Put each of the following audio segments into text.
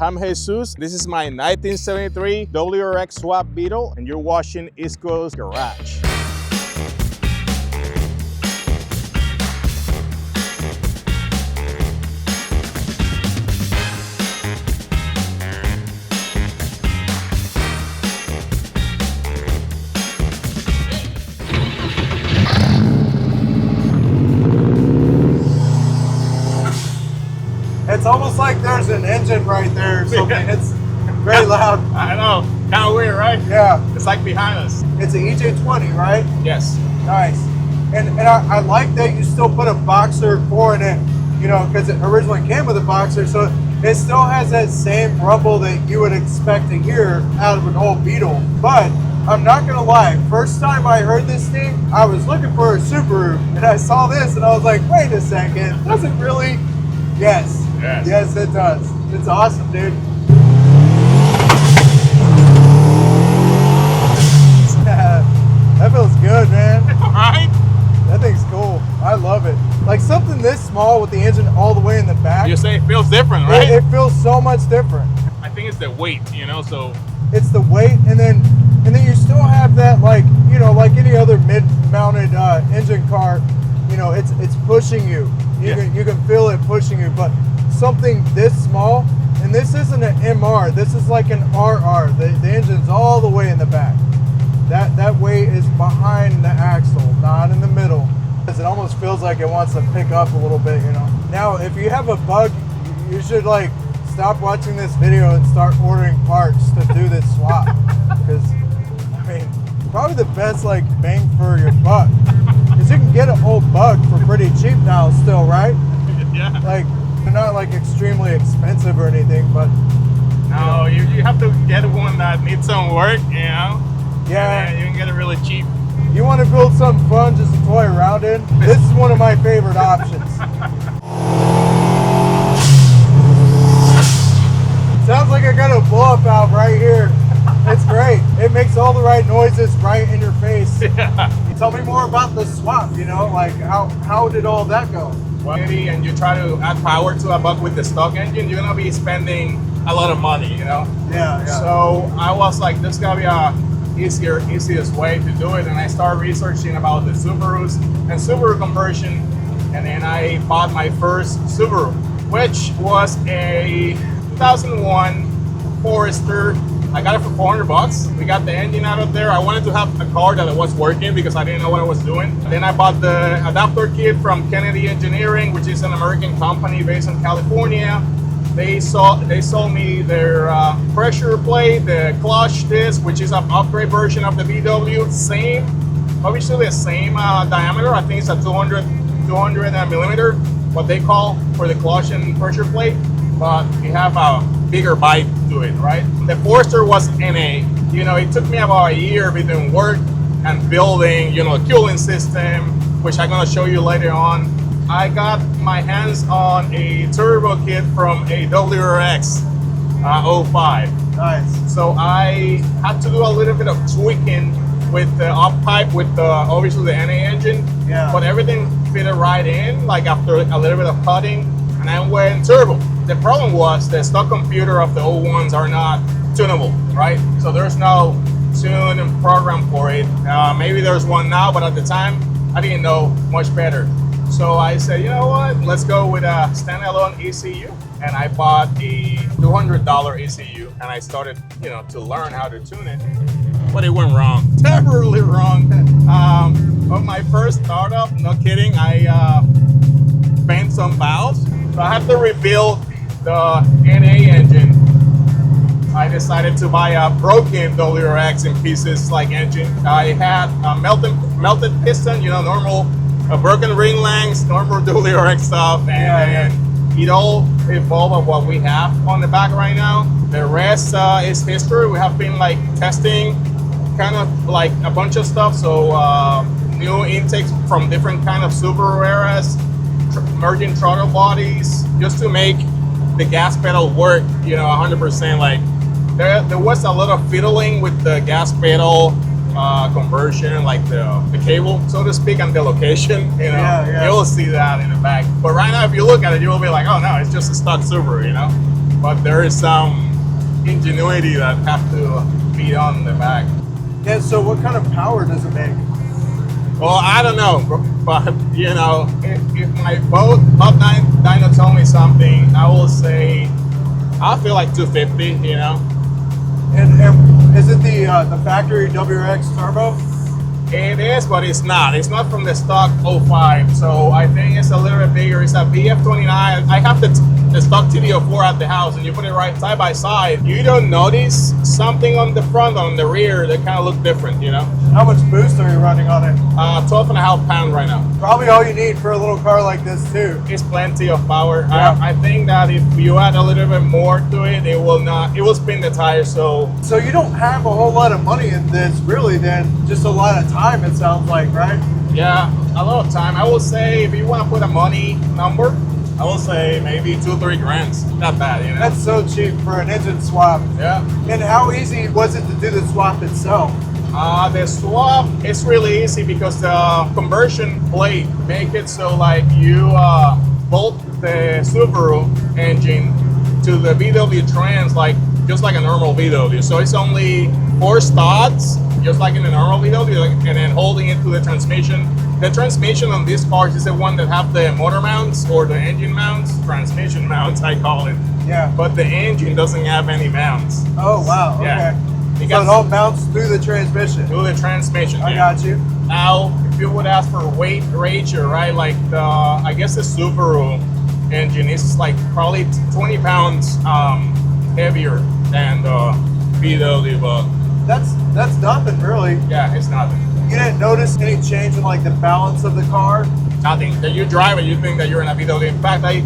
I'm Jesus. This is my 1973 WRX swap Beetle, and you're watching East Coast Garage. It's almost like there's an engine right there or something. Yeah. It's very loud. I know. Kind of weird, right? Yeah. It's like behind us. It's an EJ20, right? Yes. Nice. And I like that you still put a Boxer 4 in it, you know, because it originally came with a Boxer, so it still has that same rumble that you would expect to hear out of an old Beetle. But I'm not going to lie, first time I heard this thing, I was looking for a Subaru, and I saw this, and I was like, wait a second, does it really? Yes. Yes, it does. It's awesome, dude. That feels good, man. Right? That thing's cool. I love it. Like something this small with the engine all the way in the back. You say it feels different, right? It feels so much different. I think it's the weight, you know, so. It's the weight, and then you still have that, like, you know, like any other mid-mounted engine car, you know, it's pushing you. You can feel it pushing you, but something this small, and this isn't an MR, this is like an RR. The engine's all the way in the back. That weight is behind the axle, not in the middle. It almost feels like it wants to pick up a little bit, you know. Now, if you have a bug, you should like stop watching this video and start ordering parts to do this swap. Because, I mean, probably the best like bang for your buck. Because you can get an old bug for pretty cheap now still, right? Yeah. Like, they're not like extremely expensive or anything, but no, you have to get one that needs some work, you know. Yeah, you can get it really cheap. You want to build something fun just to toy around in? This is one of my favorite options. Sounds like I got a blow-up valve right here. It's great. It makes all the right noises right in your face. Yeah. Tell me more about the swap, you know, like how did all that go? And you try to add power to a bug with the stock engine, you're gonna be spending a lot of money, you know? Yeah. So I was like, this gotta be a easiest way to do it, and I started researching about the Subarus and Subaru conversion, and then I bought my first Subaru, which was a 2001 Forester. I got it for $400. We got the engine out of there. I wanted to have a car that was working because I didn't know what I was doing. Then I bought the adapter kit from Kennedy Engineering, which is an American company based in California. They sold me their pressure plate, the clutch disc, which is an upgrade version of the VW. Same, obviously the same diameter. I think it's a 200 millimeter, what they call for the clutch and pressure plate. But you have a bigger bite to it, right? The Forester was NA. You know, it took me about a year between work and building, you know, a cooling system, which I'm gonna show you later on. I got my hands on a turbo kit from a WRX 05. Nice. So I had to do a little bit of tweaking with the up pipe, with the obviously the NA engine. Yeah. But everything fitted right in, like after a little bit of cutting, and I went turbo. The problem was the stock computer of the old ones are not tunable, right? So there's no tune and program for it. Maybe there's one now, but at the time, I didn't know much better. So I said, you know what, let's go with a standalone ECU. And I bought a $200 ECU, and I started, you know, to learn how to tune it. But it went wrong, terribly wrong. On my first startup, no kidding, I bent some valves. So I had to rebuild the NA engine. I decided to buy a broken WRX in pieces like engine. I had a melted piston, you know, normal broken ring lengths, normal WRX stuff, and it all evolved of what we have on the back right now. The rest is history. We have been like testing kind of like a bunch of stuff. So new intakes from different kind of Subaru eras, merging throttle bodies, just to make the gas pedal work, you know, 100%. Like there was a lot of fiddling with the gas pedal conversion, like the cable, so to speak, and the location, you know. You'll see that in the back. But right now, if you look at it, you will be like, oh no, it's just a stock Subaru, you know. but there is some ingenuity that have to be done in the back. Yeah, so what kind of power does it make? Well, I don't know, but you know, if my boat up dyno told me something, I will say I feel like 250. You know, And is it the factory WRX turbo? it is, but it's not. It's not from the stock 05, so I think it's a little bit bigger. It's a BF29. I have the stock TD04 at the house, and you put it right side by side. You don't notice something on the front, on the rear, that kind of look different, you know? How much boost are you running on it? 12.5 pounds right now. Probably all you need for a little car like this too. It's plenty of power. Yeah. I think that if you add a little bit more to it, it will spin the tires. So you don't have a whole lot of money in this, really, then just a lot of time, it sounds like, right? yeah, a lot of time. I will say if you want to put a money number, I will say maybe 2-3 grand. Not bad, you know? That's so cheap for an engine swap. Yeah. And how easy was it to do the swap itself? The swap is really easy because the conversion plate make it so like you bolt the Subaru engine to the VW trans just like a normal VW. So it's only 4 studs, just like in a normal VW, and then holding it to the transmission. The transmission on these cars is the one that have the motor mounts or the engine mounts, transmission mounts I call it. Yeah. But the engine doesn't have any mounts. Oh, wow. Okay. Yeah. So it all mounts through the transmission. Through the transmission. I yeah. got you. Now, if you would ask for weight ratio, right? Like I guess the Subaru engine is like probably 20 pounds heavier than the VW, but That's nothing really. yeah, it's nothing. You didn't notice any change in like the balance of the car? Nothing. That you drive it, you think that you're in a VW. In fact, I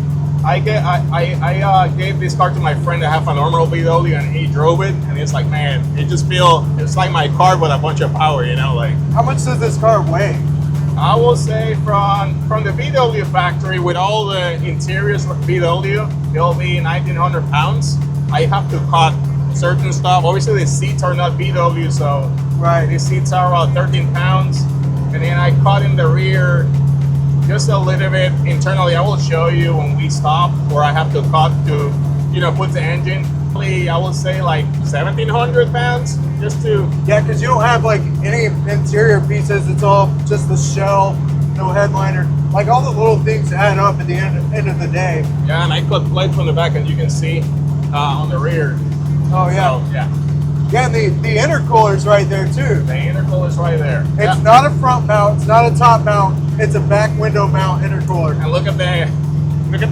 gave this car to my friend that have a normal VW, and he drove it, and it's like, man, it's like my car with a bunch of power, you know, like. How much does this car weigh? I will say from the VW factory with all the interiors of VW, it'll be 1,900 pounds. I have to cut certain stuff. Obviously, the seats are not VW, so Right. these seats are about 13 pounds. And then I cut in the rear just a little bit internally. I will show you when we stop where I have to cut to, put the engine. I will say like 1,700 pounds just to. Yeah, because you don't have like any interior pieces. It's all just the shell, no headliner. Like all the little things add up at the end of the day. Yeah, and I cut plates from the back, and you can see on the rear. Oh yeah. So, yeah. Yeah, and the intercooler's right there too. The intercooler is right there. It's not a front mount, it's not a top mount, it's a back window mount intercooler. And look at the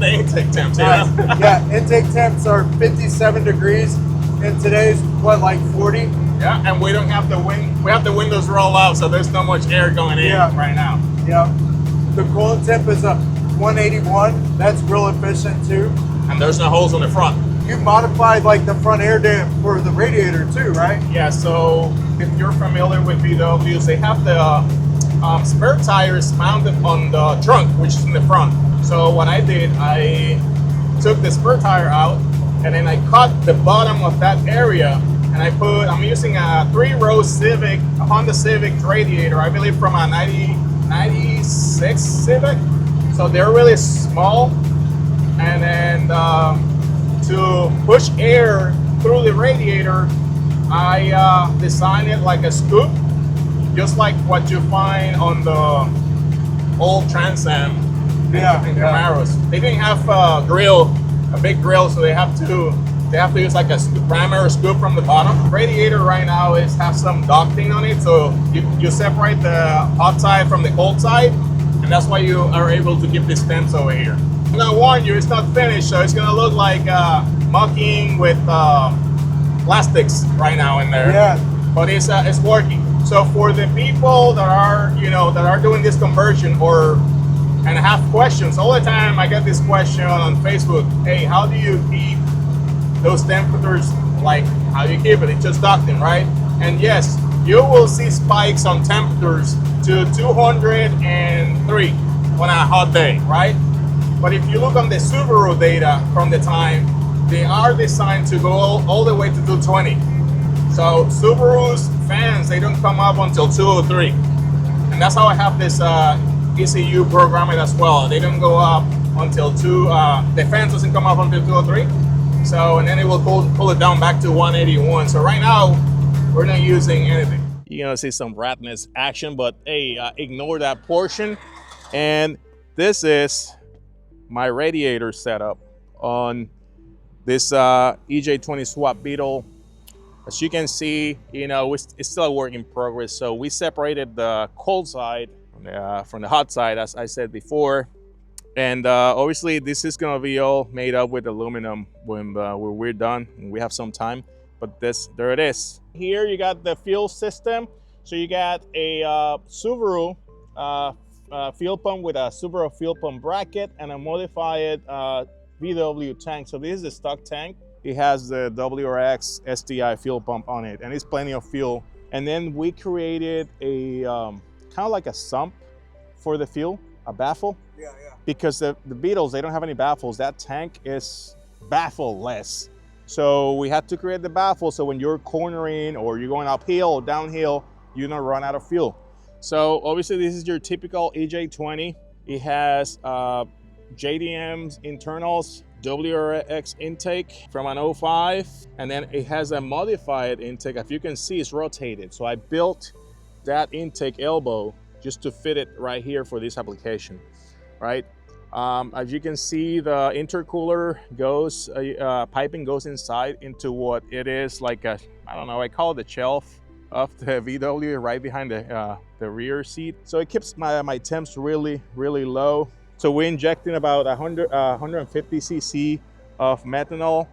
intake temps. Nice. Yeah. Yeah, intake temps are 57 degrees, and today's what, like 40? Yeah, and we don't have we have the windows roll out, so there's not much air going in right now. Yeah. The coolant temp is a 181. That's real efficient too. And there's no holes on the front. You modified like the front air dam for the radiator too, right? Yeah, so if you're familiar with VWs, they have the spare tires mounted on the trunk, which is in the front. So what I did, I took the spare tire out, and then I cut the bottom of that area, and I'm using a 3-row Honda Civic radiator, I believe from a 96 Civic. So they're really small, and then to push air through the radiator, I designed it like a scoop, just like what you find on the old Trans Am in Camaros. They didn't have a big grill, so they have to use like a primary scoop from the bottom. Radiator right now has some ducting on it, so you separate the hot side from the cold side, and that's why you are able to keep this temps over here. I'm gonna warn you, it's not finished, so it's gonna look like mucking with plastics right now in there. Yeah. But it's working. So for the people that are doing this conversion and have questions all the time, I get this question on Facebook. Hey, how do you keep those temperatures? Like, how do you keep it? It's just ducting, right? And yes, you will see spikes on temperatures to 203 on a hot day, right? But if you look on the Subaru data from the time, they are designed to go all the way to 220. So Subaru's fans, they don't come up until 203. And that's how I have this ECU programming as well. They don't go up until the fans doesn't come up until 203. So, and then it will pull it down back to 181. So right now, we're not using anything. You're gonna see some ratness action, but hey, ignore that portion. And this is my radiator setup on this EJ20 swap Beetle. As you can see, you know, it's still a work in progress. So we separated the cold side from the hot side, as I said before. And obviously this is gonna be all made up with aluminum when we're done and we have some time. But there it is. Here you got the fuel system. So you got a Subaru fuel pump with a Subaru fuel pump bracket and a modified VW tank. So this is a stock tank. It has the WRX STI fuel pump on it, and it's plenty of fuel. And then we created a kind of like a sump for the fuel, a baffle. Yeah. Because the Beetles, they don't have any baffles. That tank is baffle-less. So we had to create the baffle so when you're cornering or you're going uphill or downhill, you don't run out of fuel. So obviously this is your typical EJ20. It has JDM's internals, WRX intake from an 05, and then it has a modified intake. If you can see, it's rotated. So I built that intake elbow just to fit it right here for this application, right? As you can see, the intercooler goes, piping goes inside into what it is like a, I don't know, I call it the shelf of the VW right behind the rear seat. So it keeps my temps really, really low. So we're injecting about 150 cc of methanol.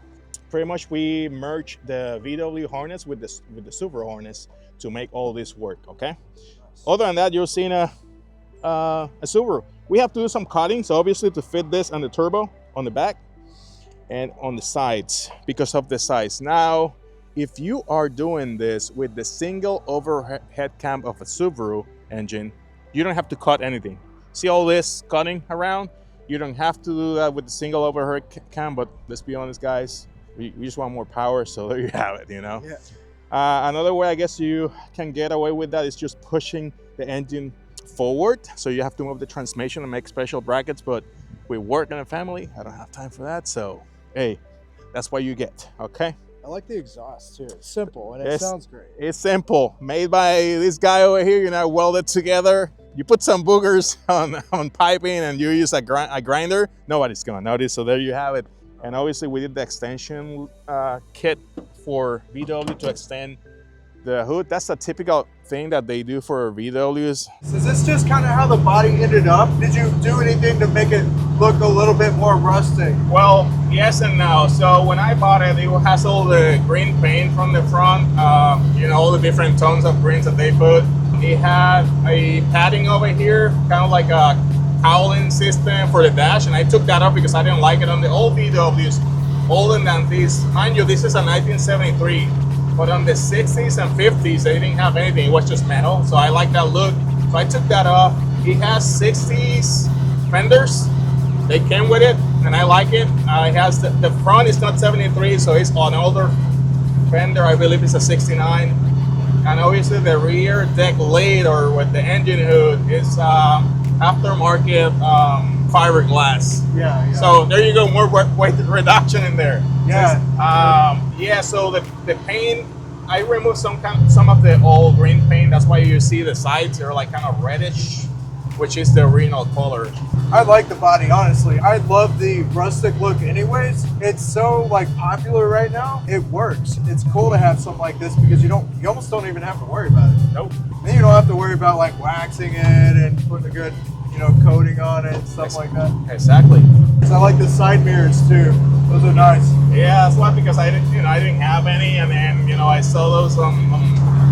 Pretty much we merge the VW harness with the Subaru harness to make all this work, okay? Other than that, you're seeing a Subaru. We have to do some cutting, so obviously to fit this on the turbo on the back and on the sides because of the size. Now, if you are doing this with the single overhead cam of a Subaru engine, you don't have to cut anything. See all this cutting around? You don't have to do that with the single overhead cam, but let's be honest, guys, we just want more power, so there you have it, you know? Yeah. Another way I guess you can get away with that is just pushing the engine forward. So you have to move the transmission and make special brackets, but we work in a family. I don't have time for that. So, hey, that's what you get, okay? I like the exhaust too. It's simple and it sounds great. It's simple. Made by this guy over here, you know, welded together. You put some boogers on piping and you use a grinder, nobody's gonna notice. So there you have it. And obviously we did the extension kit for VW to extend the hood. That's a typical thing that they do for VWs. So is this just kind of how the body ended up? Did you do anything to make it look a little bit more rustic? Well, yes and no. So when I bought it, it has all the green paint from the front, you know, all the different tones of greens that they put. It had a padding over here, kind of like a cowling system for the dash, and I took that off because I didn't like it on the old VWs, older than this. Mind you, this is a 1973, but on the 60s and 50s, they didn't have anything. It was just metal, so I like that look. So I took that off. It has 60s fenders. They came with it, and I like it. It has the front is not 73, so it's an older fender. I believe it's a 69. And obviously the rear deck lid or with the engine hood is aftermarket fiberglass. Yeah. So there you go, more weight reduction in there. Yeah. Yeah. So the paint, I removed some of the old green paint. That's why you see the sides are like kind of reddish, which is the original color. I like the body, honestly. I love the rustic look anyways. It's so like popular right now. It works. It's cool to have something like this because you almost don't even have to worry about it. Nope. Then you don't have to worry about like waxing it and putting a good, you know, coating on it and stuff like that. Exactly. So I like the side mirrors too. Those are nice. Yeah, that's why, because I didn't have any, and then, you know, I saw those on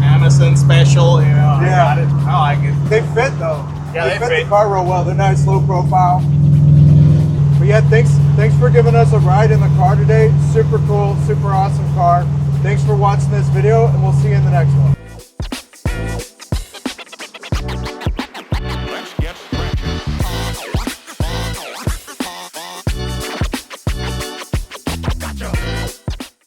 Amazon special, you know. Yeah. I like it. They fit though. Yeah, they fit the car real well. They're nice, low profile. But yeah, thanks for giving us a ride in the car today. Super cool, super awesome car. Thanks for watching this video, and we'll see you in the next one.